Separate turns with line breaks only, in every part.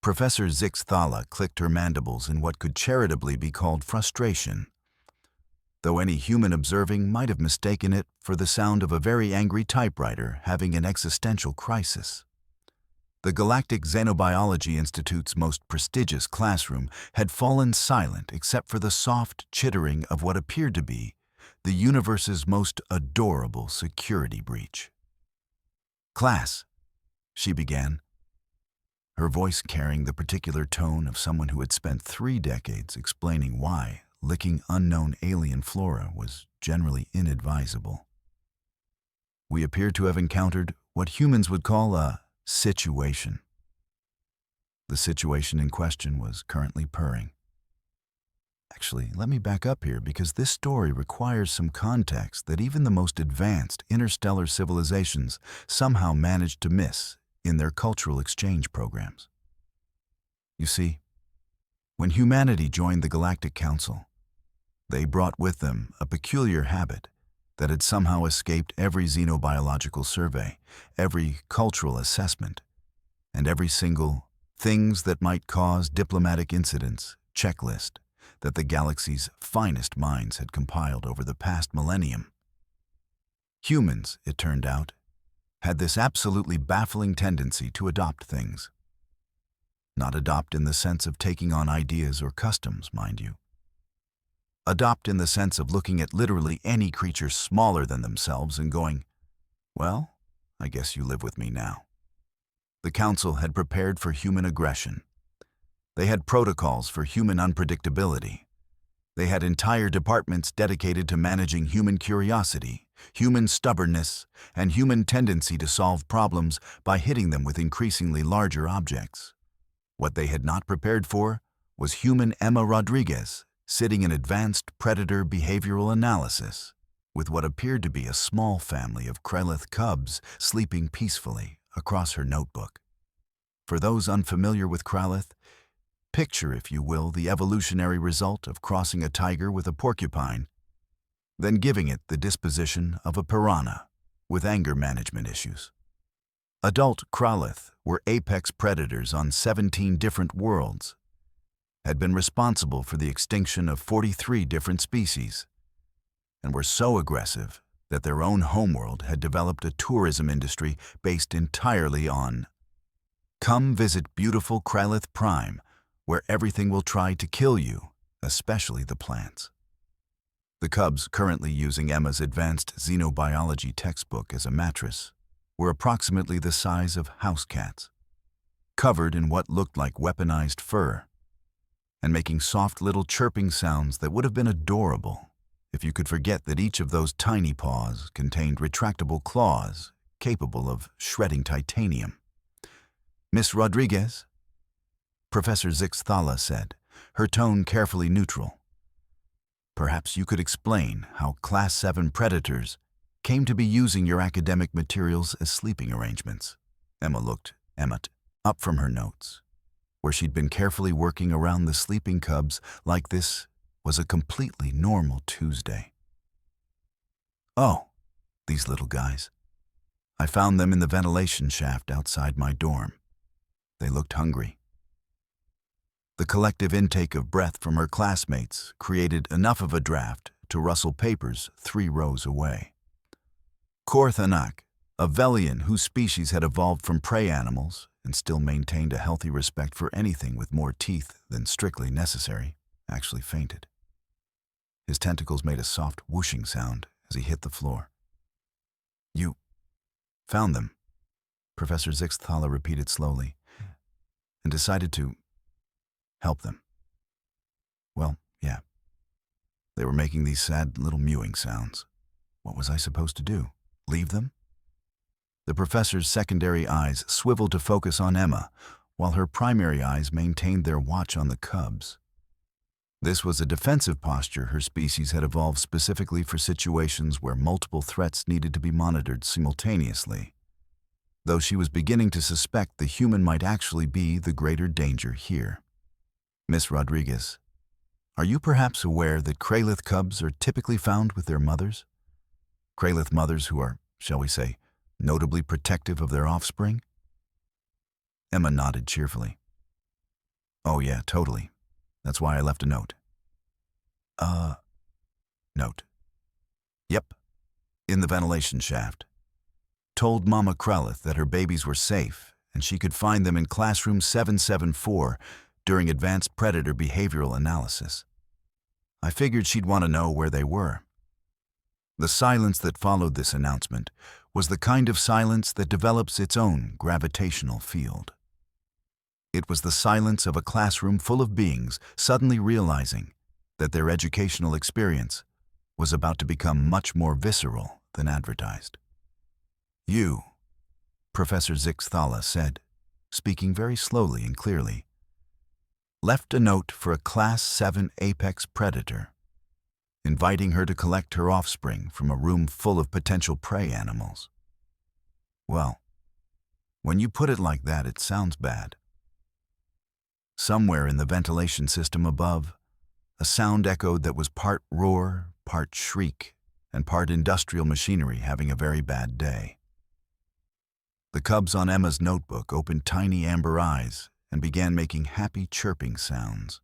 Professor Zixthala clicked her mandibles in what could charitably be called frustration, though any human observing might have mistaken it for the sound of a very angry typewriter having an existential crisis. The Galactic Xenobiology Institute's most prestigious classroom had fallen silent except for the soft chittering of what appeared to be the universe's most adorable security breach. "Class," she began, her voice carrying the particular tone of someone who had spent 3 decades explaining why licking unknown alien flora was generally inadvisable. "We appear to have encountered what humans would call a situation." The situation in question was currently purring. Actually, let me back up here because this story requires some context that even the most advanced interstellar civilizations somehow managed to miss in their cultural exchange programs. You see, when humanity joined the Galactic Council, they brought with them a peculiar habit that had somehow escaped every xenobiological survey, every cultural assessment, and every single things that might cause diplomatic incidents checklist that the galaxy's finest minds had compiled over the past millennium. Humans, it turned out, had this absolutely baffling tendency to adopt things. Not adopt in the sense of taking on ideas or customs, mind you. Adopt in the sense of looking at literally any creature smaller than themselves and going, "Well, I guess you live with me now." The Council had prepared for human aggression. They had protocols for human unpredictability. They had entire departments dedicated to managing human curiosity, human stubbornness, and human tendency to solve problems by hitting them with increasingly larger objects. What they had not prepared for was human Emma Rodriguez sitting in advanced predator behavioral analysis with what appeared to be a small family of Krelith cubs sleeping peacefully across her notebook. For those unfamiliar with Krelith, picture, if you will, the evolutionary result of crossing a tiger with a porcupine, then giving it the disposition of a piranha with anger management issues. Adult Krelith were apex predators on 17 different worlds, had been responsible for the extinction of 43 different species, and were so aggressive that their own homeworld had developed a tourism industry based entirely on "Come visit beautiful Krelith Prime, where everything will try to kill you, especially the plants." The cubs, currently using Emma's advanced xenobiology textbook as a mattress, were approximately the size of house cats, covered in what looked like weaponized fur, and making soft little chirping sounds that would have been adorable if you could forget that each of those tiny paws contained retractable claws capable of shredding titanium. "Miss Rodriguez," Professor Zixthala said, her tone carefully neutral, "perhaps you could explain how Class 7 predators came to be using your academic materials as sleeping arrangements." Emma looked up from her notes, where she'd been carefully working around the sleeping cubs like this was a completely normal Tuesday. "Oh, these little guys. I found them in the ventilation shaft outside my dorm. They looked hungry." The collective intake of breath from her classmates created enough of a draft to rustle papers 3 rows away. Korthanak, a Velian whose species had evolved from prey animals and still maintained a healthy respect for anything with more teeth than strictly necessary, actually fainted. His tentacles made a soft whooshing sound as he hit the floor. "You found them," Professor Zixthala repeated slowly, "and decided to help them." "Well, yeah. They were making these sad little mewing sounds. What was I supposed to do? Leave them?" The professor's secondary eyes swiveled to focus on Emma, while her primary eyes maintained their watch on the cubs. This was a defensive posture her species had evolved specifically for situations where multiple threats needed to be monitored simultaneously, though she was beginning to suspect the human might actually be the greater danger here. "Miss Rodriguez, are you perhaps aware that Krelith cubs are typically found with their mothers? Krelith mothers who are, shall we say, notably protective of their offspring?" Emma nodded cheerfully. Oh yeah, totally. That's why I left a note. Uh, Note. Yep, in the ventilation shaft. Told Mama Krelith that her babies were safe and she could find them in classroom 774 during advanced predator behavioral analysis. I figured she'd want to know where they were. The silence that followed this announcement was the kind of silence that develops its own gravitational field. It was the silence of a classroom full of beings suddenly realizing that their educational experience was about to become much more visceral than advertised. You, Professor Zixthala said, speaking very slowly and clearly, left a note for a Class 7 apex predator, inviting her to collect her offspring from a room full of potential prey animals. Well, when you put it like that, it sounds bad. Somewhere in the ventilation system above, a sound echoed that was part roar, part shriek, and part industrial machinery having a very bad day. The cubs on Emma's notebook opened tiny amber eyes and began making happy chirping sounds.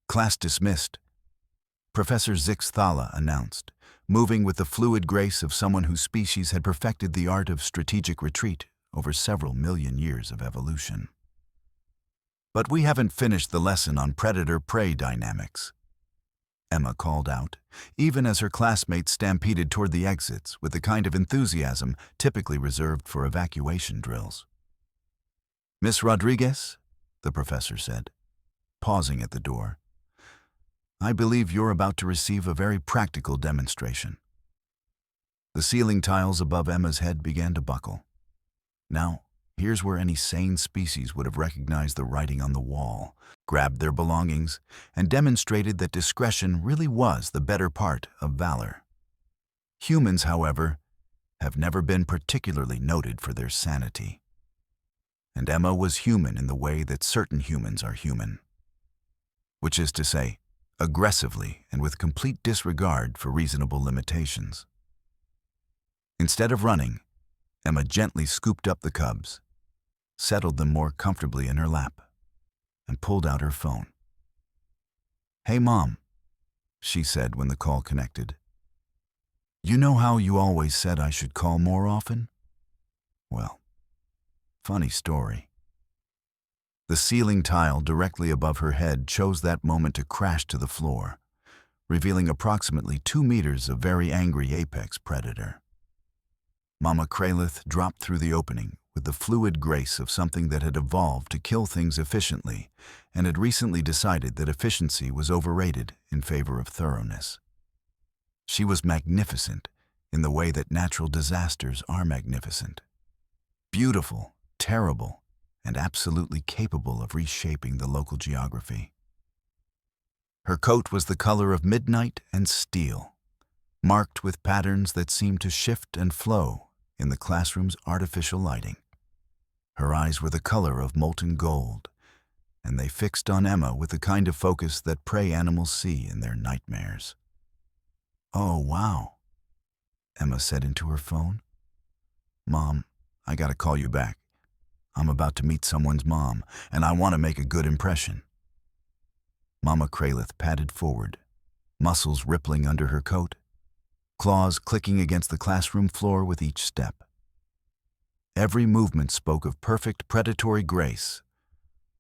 Class dismissed, Professor Zixthala announced, moving with the fluid grace of someone whose species had perfected the art of strategic retreat over several million years of evolution. But we haven't finished the lesson on predator-prey dynamics, Emma called out, even as her classmates stampeded toward the exits with the kind of enthusiasm typically reserved for evacuation drills. Miss Rodriguez, the professor said, pausing at the door, I believe you're about to receive a very practical demonstration. The ceiling tiles above Emma's head began to buckle. Now, here's where any sane species would have recognized the writing on the wall, grabbed their belongings, and demonstrated that discretion really was the better part of valor. Humans, however, have never been particularly noted for their sanity. And Emma was human in the way that certain humans are human, which is to say, aggressively and with complete disregard for reasonable limitations. Instead of running, Emma gently scooped up the cubs, settled them more comfortably in her lap, and pulled out her phone. Hey, Mom, she said when the call connected. You know how you always said I should call more often? Well, funny story. The ceiling tile directly above her head chose that moment to crash to the floor, revealing approximately 2 meters of very angry apex predator. Mama Krelith dropped through the opening with the fluid grace of something that had evolved to kill things efficiently and had recently decided that efficiency was overrated in favor of thoroughness. She was magnificent in the way that natural disasters are magnificent. Beautiful, terrible, and absolutely capable of reshaping the local geography. Her coat was the color of midnight and steel, marked with patterns that seemed to shift and flow in the classroom's artificial lighting. Her eyes were the color of molten gold, and they fixed on Emma with the kind of focus that prey animals see in their nightmares. Oh, wow, Emma said into her phone. Mom, I gotta call you back. I'm about to meet someone's mom, and I want to make a good impression. Mama Krelith padded forward, muscles rippling under her coat, claws clicking against the classroom floor with each step. Every movement spoke of perfect predatory grace,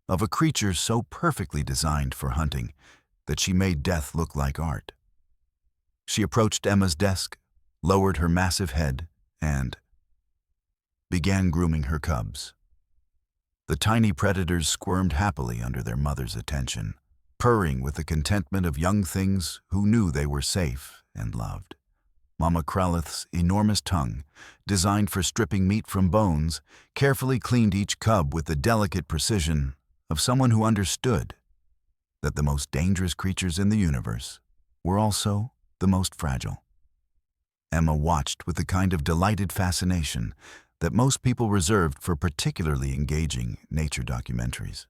of a creature so perfectly designed for hunting that she made death look like art. She approached Emma's desk, lowered her massive head, and began grooming her cubs. The tiny predators squirmed happily under their mother's attention, purring with the contentment of young things who knew they were safe and loved. Mama Krelith's enormous tongue, designed for stripping meat from bones, carefully cleaned each cub with the delicate precision of someone who understood that the most dangerous creatures in the universe were also the most fragile. Emma watched with the kind of delighted fascination that most people reserved for particularly engaging nature documentaries.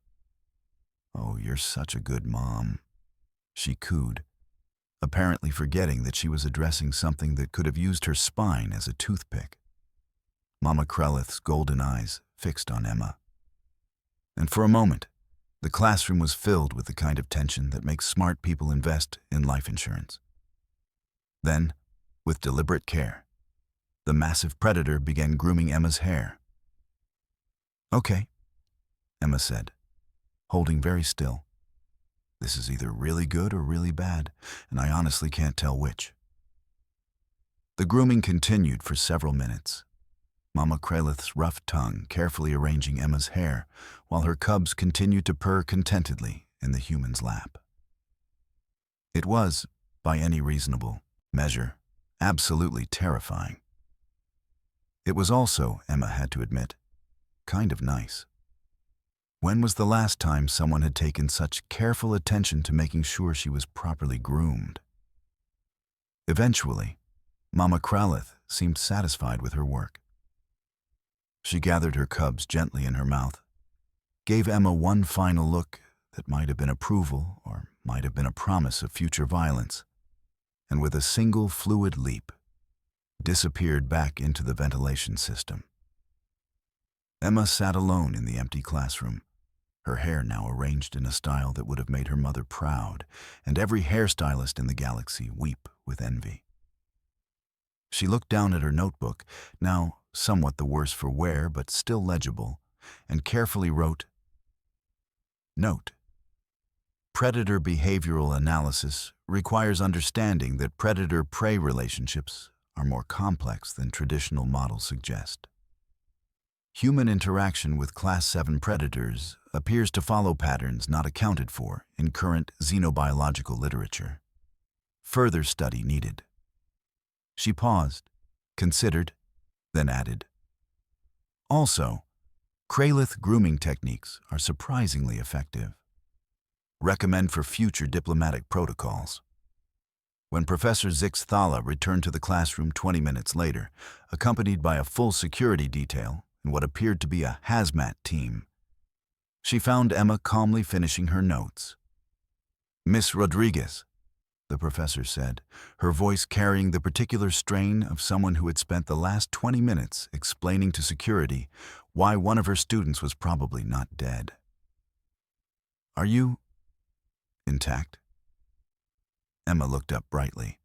Oh, you're such a good mom, she cooed, apparently forgetting that she was addressing something that could have used her spine as a toothpick. Mama Krelith's golden eyes fixed on Emma. And for a moment, The classroom was filled with the kind of tension that makes smart people invest in life insurance. Then, with deliberate care, the massive predator began grooming Emma's hair. "Okay," Emma said, holding very still. "This is either really good or really bad, and I honestly can't tell which." The grooming continued for several minutes, Mama Kralith's rough tongue carefully arranging Emma's hair, while her cubs continued to purr contentedly in the human's lap. It was, by any reasonable measure, absolutely terrifying. It was also, Emma had to admit, kind of nice. When was the last time someone had taken such careful attention to making sure she was properly groomed? Eventually, Mama Kralith seemed satisfied with her work. She gathered her cubs gently in her mouth, gave Emma one final look that might have been approval or might have been a promise of future violence, and with a single fluid leap, disappeared back into the ventilation system. Emma sat alone in the empty classroom, her hair now arranged in a style that would have made her mother proud, and every hairstylist in the galaxy weep with envy. She looked down at her notebook, now somewhat the worse for wear but still legible, and carefully wrote, "Note: Predator behavioral analysis requires understanding that predator-prey relationships are more complex than traditional models suggest. Human interaction with Class 7 predators appears to follow patterns not accounted for in current xenobiological literature. Further study needed." She paused, considered, then added, "Also, Kralith grooming techniques are surprisingly effective. Recommend for future diplomatic protocols." When Professor Zixthala returned to the classroom 20 minutes later, accompanied by a full security detail and what appeared to be a hazmat team, she found Emma calmly finishing her notes. "Miss Rodriguez," the professor said, her voice carrying the particular strain of someone who had spent the last 20 minutes explaining to security why one of her students was probably not dead. "Are you intact?" Emma looked up brightly.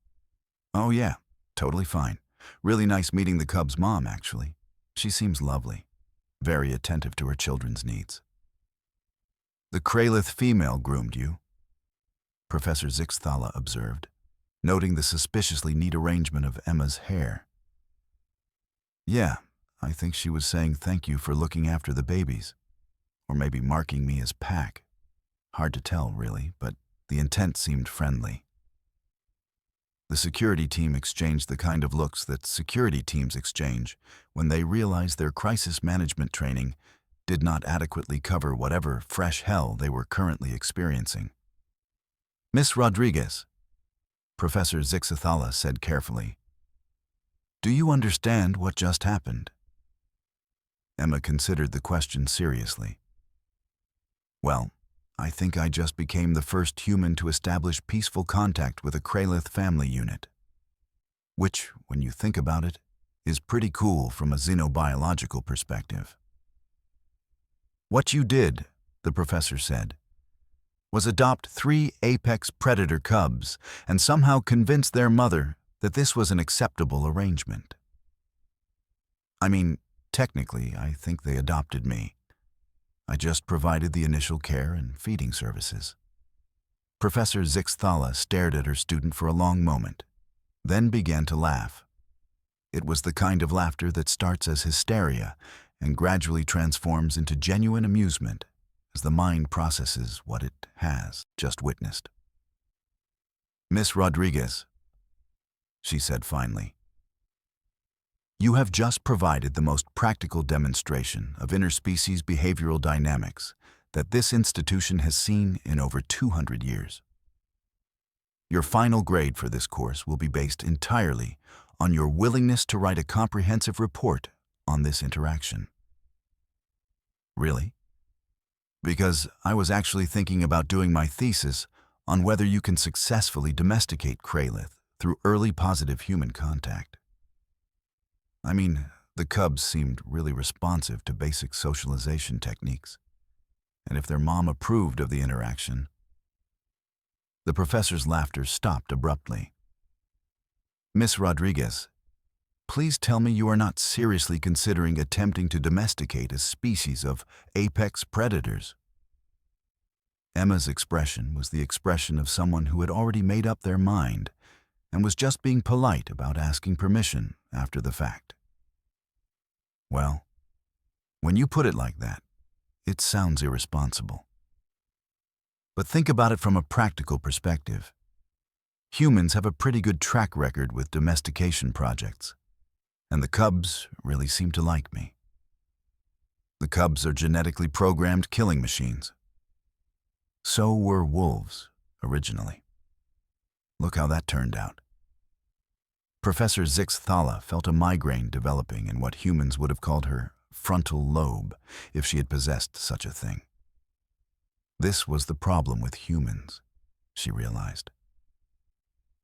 "Oh yeah, totally fine. Really nice meeting the cub's mom, actually. She seems lovely, very attentive to her children's needs." "The Kralith female groomed you," Professor Zixthala observed, noting the suspiciously neat arrangement of Emma's hair. "Yeah, I think she was saying thank you for looking after the babies, or maybe marking me as pack. Hard to tell, really, but the intent seemed friendly." The security team exchanged the kind of looks that security teams exchange when they realize their crisis management training did not adequately cover whatever fresh hell they were currently experiencing. "Miss Rodriguez," Professor Zixthala said carefully, "do you understand what just happened?" Emma considered the question seriously. "Well, I think I just became the first human to establish peaceful contact with a Kralith family unit. Which, when you think about it, is pretty cool from a xenobiological perspective." "What you did," the professor said, "was adopt 3 apex predator cubs and somehow convince their mother that this was an acceptable arrangement. I mean, technically, I think they adopted me. I just provided the initial care and feeding services." Professor Zixthala stared at her student for a long moment, then began to laugh. It was the kind of laughter that starts as hysteria and gradually transforms into genuine amusement as the mind processes what it has just witnessed. "Miss Rodriguez," she said finally, "you have just provided the most practical demonstration of interspecies behavioral dynamics that this institution has seen in over 200 years. Your final grade for this course will be based entirely on your willingness to write a comprehensive report on this interaction." "Really?" "Because I was actually thinking about doing my thesis on whether you can successfully domesticate Kralith through early positive human contact. I mean, the cubs seemed really responsive to basic socialization techniques. and if their mom approved of the interaction. The professor's laughter stopped abruptly. "Miss Rodriguez, please tell me you are not seriously considering attempting to domesticate a species of apex predators." Emma's expression was the expression of someone who had already made up their mind and was just being polite about asking permission after the fact. "Well, when you put it like that, it sounds irresponsible. But think about it from a practical perspective. Humans have a pretty good track record with domestication projects, and the cubs really seem to like me. The cubs are genetically programmed killing machines. So were wolves originally. Look how that turned out." Professor Zix-Thala felt a migraine developing in what humans would have called her frontal lobe if she had possessed such a thing. This was the problem with humans, she realized.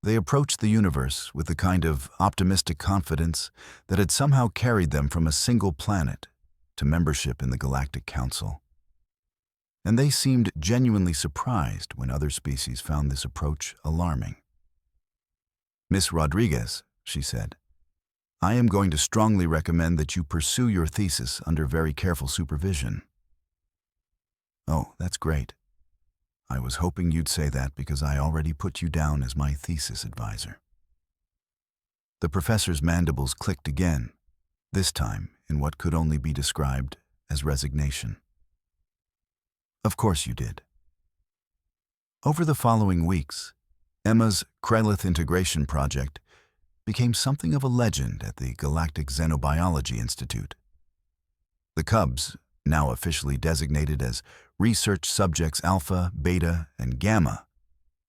They approached the universe with the kind of optimistic confidence that had somehow carried them from a single planet to membership in the Galactic Council. And they seemed genuinely surprised when other species found this approach alarming. "Miss Rodriguez," she said, "I am going to strongly recommend that you pursue your thesis under very careful supervision." "Oh, that's great. I was hoping you'd say that because I already put you down as my thesis advisor." The professor's mandibles clicked again, this time in what could only be described as resignation. "Of course you did." Over the following weeks, Emma's Krelith integration project became something of a legend at the Galactic Xenobiology Institute. The cubs, now officially designated as Research Subjects Alpha, Beta, and Gamma,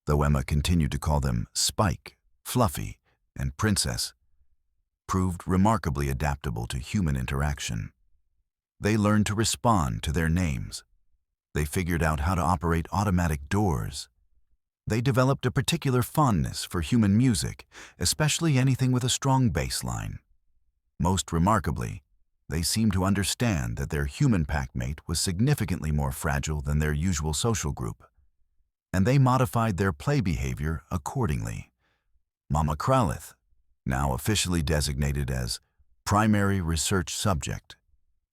though Emma continued to call them Spike, Fluffy, and Princess, proved remarkably adaptable to human interaction. They learned to respond to their names. They figured out how to operate automatic doors. They developed a particular fondness for human music, especially anything with a strong bass line. Most remarkably, they seemed to understand that their human packmate was significantly more fragile than their usual social group, and they modified their play behavior accordingly. Mama Kralith, now officially designated as Primary Research Subject,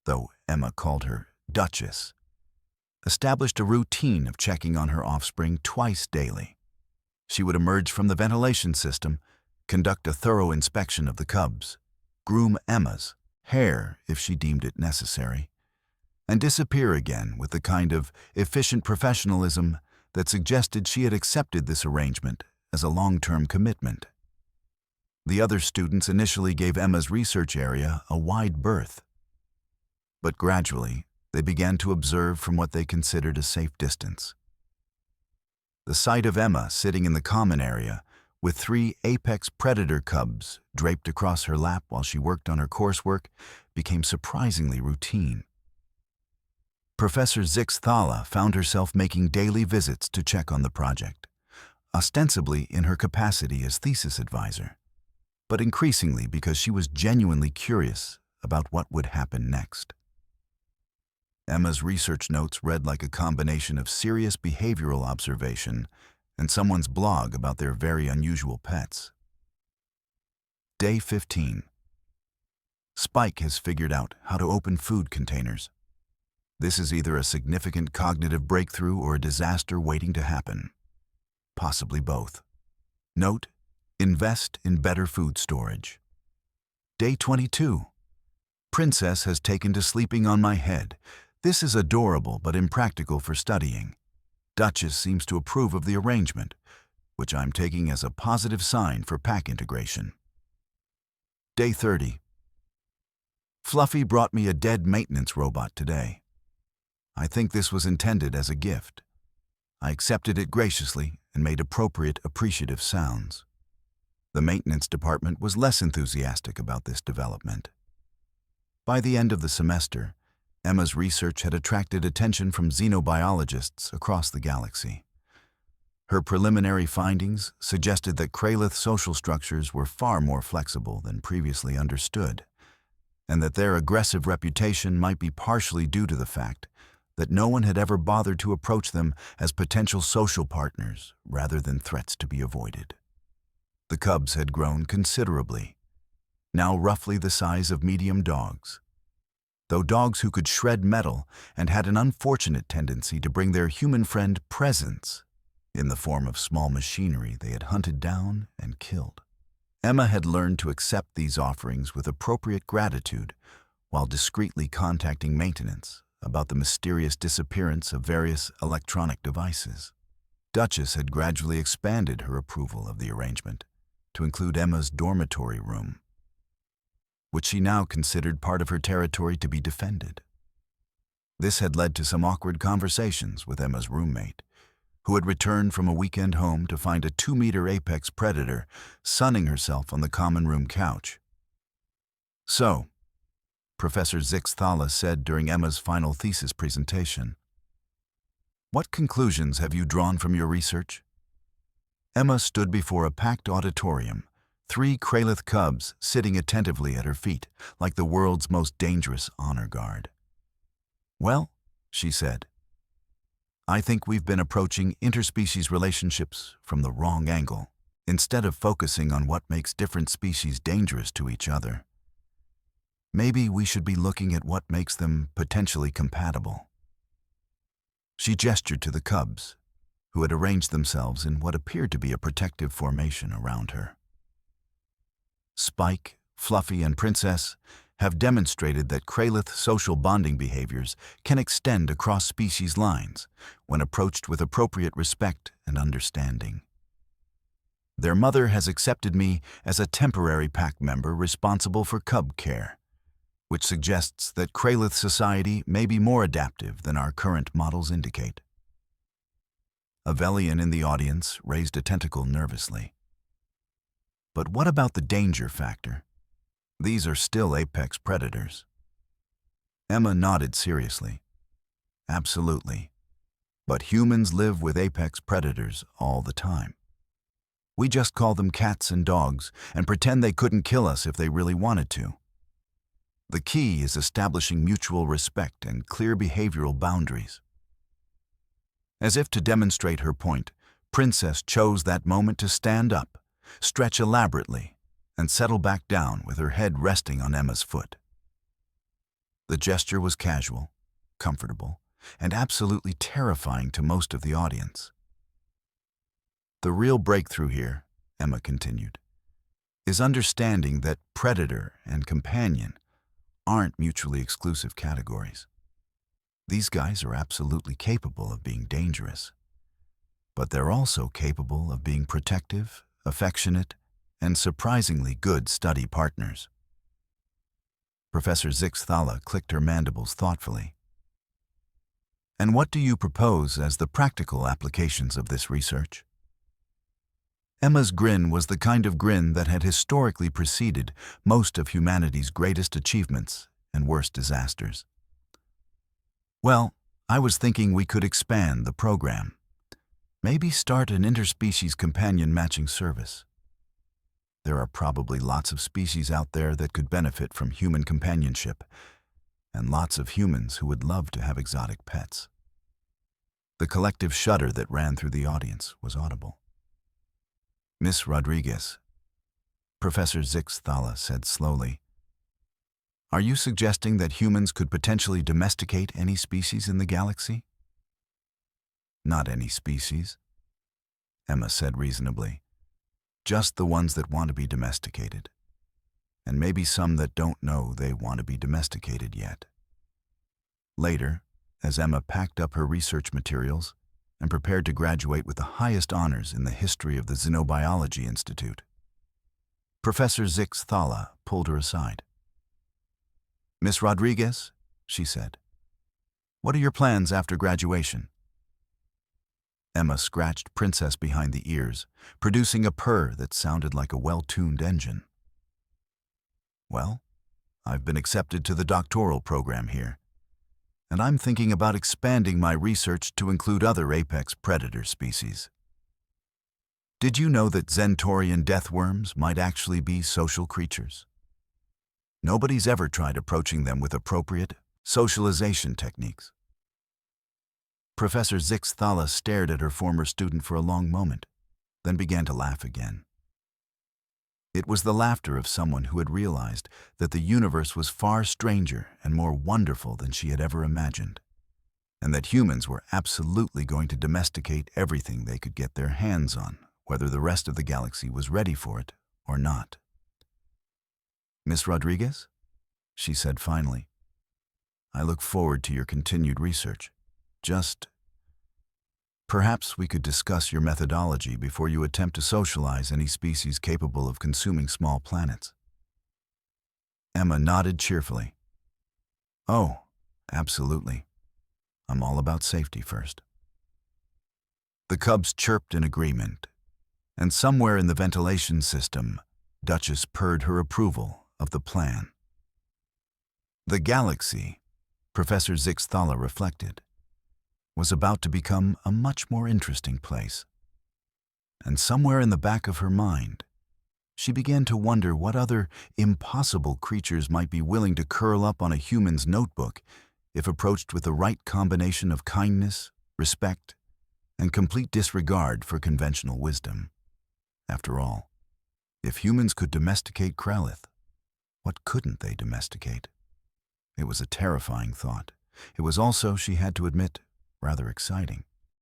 though Emma called her Duchess, established a routine of checking on her offspring twice daily. She would emerge from the ventilation system, conduct a thorough inspection of the cubs, groom Emma's hair if she deemed it necessary, and disappear again with the kind of efficient professionalism that suggested she had accepted this arrangement as a long-term commitment. The other students initially gave Emma's research area a wide berth, but gradually they began to observe from what they considered a safe distance. The sight of Emma sitting in the common area with 3 apex predator cubs draped across her lap while she worked on her coursework became surprisingly routine. Professor Zix-Thala found herself making daily visits to check on the project, ostensibly in her capacity as thesis advisor, but increasingly because she was genuinely curious about what would happen next. Emma's research notes read like a combination of serious behavioral observation and someone's blog about their very unusual pets. Day 15. Spike has figured out how to open food containers. This is either a significant cognitive breakthrough or a disaster waiting to happen. Possibly both. Note: invest in better food storage. Day 22. Princess has taken to sleeping on my head. This is adorable but impractical for studying. Duchess seems to approve of the arrangement, which I'm taking as a positive sign for pack integration. Day 30. Fluffy brought me a dead maintenance robot today. I think this was intended as a gift. I accepted it graciously and made appropriate appreciative sounds. The maintenance department was less enthusiastic about this development. By the end of the semester, Emma's research had attracted attention from xenobiologists across the galaxy. Her preliminary findings suggested that Kralith social structures were far more flexible than previously understood, and that their aggressive reputation might be partially due to the fact that no one had ever bothered to approach them as potential social partners rather than threats to be avoided. The cubs had grown considerably, now roughly the size of medium dogs. Though dogs who could shred metal and had an unfortunate tendency to bring their human friend presents in the form of small machinery they had hunted down and killed. Emma had learned to accept these offerings with appropriate gratitude while discreetly contacting maintenance about the mysterious disappearance of various electronic devices. Duchess had gradually expanded her approval of the arrangement to include Emma's dormitory room, which she now considered part of her territory to be defended. This had led to some awkward conversations with Emma's roommate, who had returned from a weekend home to find a 2-meter apex predator sunning herself on the common room couch. "So," Professor Zixthala said during Emma's final thesis presentation, "what conclusions have you drawn from your research?" Emma stood before a packed auditorium, 3 Kralith cubs sitting attentively at her feet like the world's most dangerous honor guard. "Well," she said, "I think we've been approaching interspecies relationships from the wrong angle. Instead of focusing on what makes different species dangerous to each other, maybe we should be looking at what makes them potentially compatible." She gestured to the cubs, who had arranged themselves in what appeared to be a protective formation around her. Spike, Fluffy, and Princess have demonstrated that Kralith social bonding behaviors can extend across species lines when approached with appropriate respect and understanding. Their mother has accepted me as a temporary pack member responsible for cub care, which suggests that Kralith society may be more adaptive than our current models indicate. A Velian in the audience raised a tentacle nervously. "But what about the danger factor? These are still apex predators." Emma nodded seriously. "Absolutely. But humans live with apex predators all the time. We just call them cats and dogs and pretend they couldn't kill us if they really wanted to. The key is establishing mutual respect and clear behavioral boundaries." As if to demonstrate her point, Princess chose that moment to stand up, stretch elaborately, and settle back down with her head resting on Emma's foot. The gesture was casual, comfortable, and absolutely terrifying to most of the audience. "The real breakthrough here," Emma continued, "is understanding that predator and companion aren't mutually exclusive categories. These guys are absolutely capable of being dangerous, but they're also capable of being protective, affectionate, and surprisingly good study partners." Professor Zixthala clicked her mandibles thoughtfully. "And what do you propose as the practical applications of this research?" Emma's grin was the kind of grin that had historically preceded most of humanity's greatest achievements and worst disasters. "Well, I was thinking we could expand the program. Maybe start an interspecies companion matching service. There are probably lots of species out there that could benefit from human companionship, and lots of humans who would love to have exotic pets." The collective shudder that ran through the audience was audible. "Miss Rodriguez," Professor Zixthala said slowly, "are you suggesting that humans could potentially domesticate any species in the galaxy?" "Not any species," Emma said reasonably. "Just the ones that want to be domesticated. And maybe some that don't know they want to be domesticated yet." Later, as Emma packed up her research materials and prepared to graduate with the highest honors in the history of the Xenobiology Institute, Professor Zixthala pulled her aside. "Miss Rodriguez," she said, "what are your plans after graduation?" Emma scratched Princess behind the ears, producing a purr that sounded like a well-tuned engine. "Well, I've been accepted to the doctoral program here, and I'm thinking about expanding my research to include other apex predator species. Did you know that Zentorian deathworms might actually be social creatures? Nobody's ever tried approaching them with appropriate socialization techniques. Professor Zixthala stared at her former student for a long moment, then began to laugh again. It was the laughter of someone who had realized that the universe was far stranger and more wonderful than she had ever imagined, and that humans were absolutely going to domesticate everything they could get their hands on, whether the rest of the galaxy was ready for it or not. "Miss Rodriguez," she said finally, "I look forward to your continued research. Perhaps we could discuss your methodology before you attempt to socialize any species capable of consuming small planets." Emma nodded cheerfully. "Oh, absolutely. I'm all about safety first." The cubs chirped in agreement, and somewhere in the ventilation system, Duchess purred her approval of the plan. The galaxy, Professor Zixthala reflected, was about to become a much more interesting place. And somewhere in the back of her mind, she began to wonder what other impossible creatures might be willing to curl up on a human's notebook if approached with the right combination of kindness, respect, and complete disregard for conventional wisdom. After all, if humans could domesticate Kralith, what couldn't they domesticate? It was a terrifying thought. It was also, she had to admit, rather exciting.